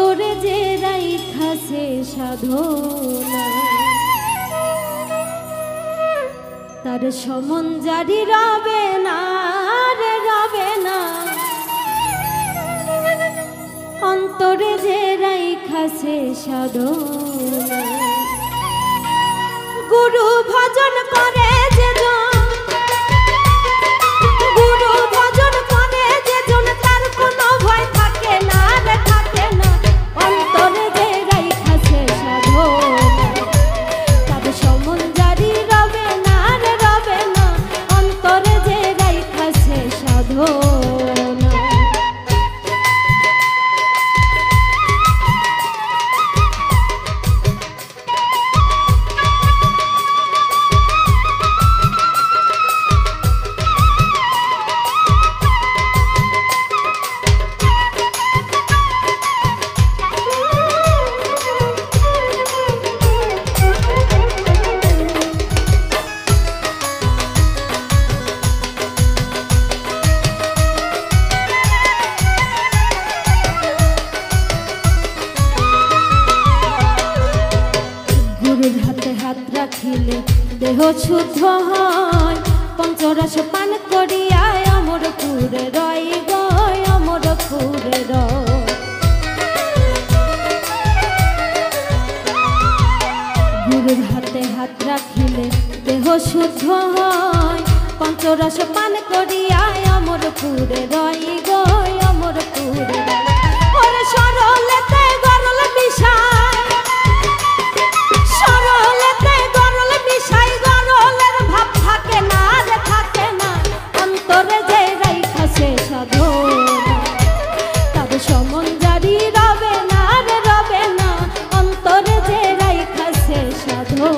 অন্তরে যে রাইখাছে সাধনা তার সমন জারি রবে না রে রবে না। অন্তরে যে রাইখাছে সাধনা গুরু ভজন করে যে গুরু ভজন করে যে তার কোনো ভয় থাকে না রে থাকে না। অন্তরে যে রাইখাছে সাধনা তার সমন জারি রবে না রে রবে না। অন্তরে যে রাইখাছে সাধনা রাখিলে দেহ শুদ্ধ হয়। পঞ্চরস পান করিয়া অমরপুরে রয় গয় অমরপুরে রয়। গুরুর হাতে হাত রাখিলে দেহ শুদ্ধ হয়। পঞ্চরস পান করিয়া অমরপুরে রয় গয় অমরপুরে রয়। ওরে সরলেতে গরল মিশায় সরলেতে গরল মিশাই গরলের ভাব থাকে না রে থাকে না। অন্তরে যে রাইখাছে সাধনা তার সমন জারি রবে না রে রবে না। অন্তরে যে রাইখাছে সাধনা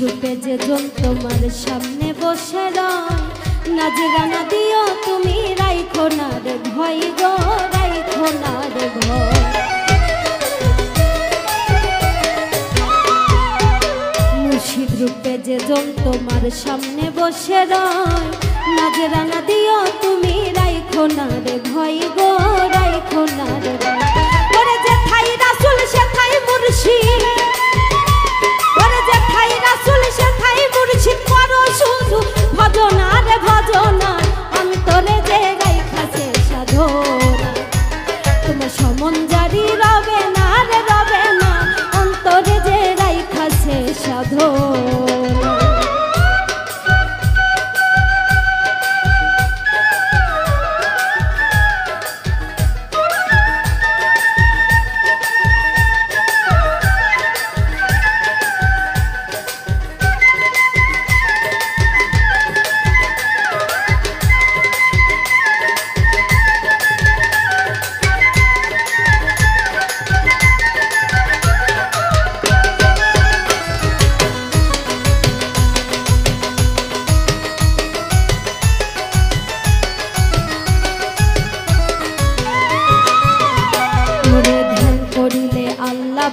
রূপে যে জন তোমার সামনে বসে রয়। নাজরানা দিও তুমি রাইখো না রে ভয় গো রাইখো না রে ভয়। মুর্শিদ রূপে যে জন তোমার সামনে বসে রয়। নাজরানা দিও তুমি রাইখো না রে ভয় গো রাইখো না রে ভয়। ওরে যে ঠাই রাসূল সে ঠাই মুর্শিদ ওরে যে ঠাই রাসূল সে ঠাই মুর্শিদ করো শুধু ভজনা রে ভজনা। অন্তরে যে রাইখাছে সাধনা তোমার সমন জারি রবে না রে রবে না। অন্তরে যে রাইখাছে সাধনা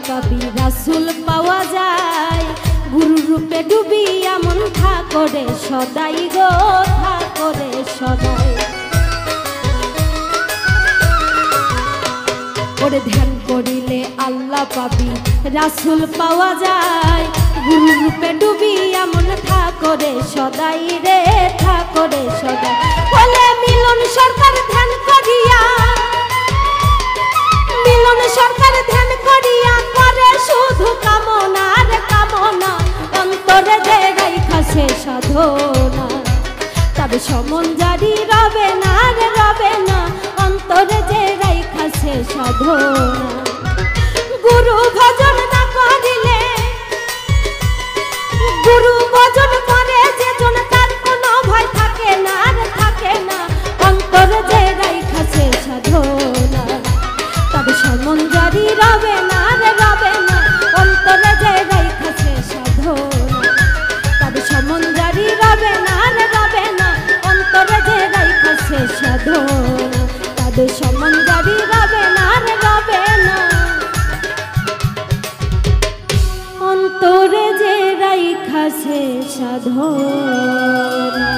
পাবি রাসূল পাওয়া যায়। গুরু রূপে ডুবিয়া মন ঠাকুরে সদাই গো ঠাকুরে সদাই। ওরে ধ্যান করিলে আল্লাহ পাবি রাসূল পাওয়া যায়। গুরু রূপে ডুবিয়া মন ঠাকুরে সদাই রে ঠাকুরে সদাই। বলে মিলন সরকার ধ্যান করিয়া মিলন সরকার ধ্যান করিয়া করে শুধু কামনা রে কামনা। অন্তরে যে রাইখাছে সাধনা তবে সমন জারি রবে না রে রবে না। অন্তরে যে রাইখাছে সাধনা গুরু ভজন না করিলে গুরু ভজন করে যে জন তার কোনো ভয় থাকে না রে তোর সমান জারি রবে না রে রবে না অন্তরে যে রাইখাছে সাধনা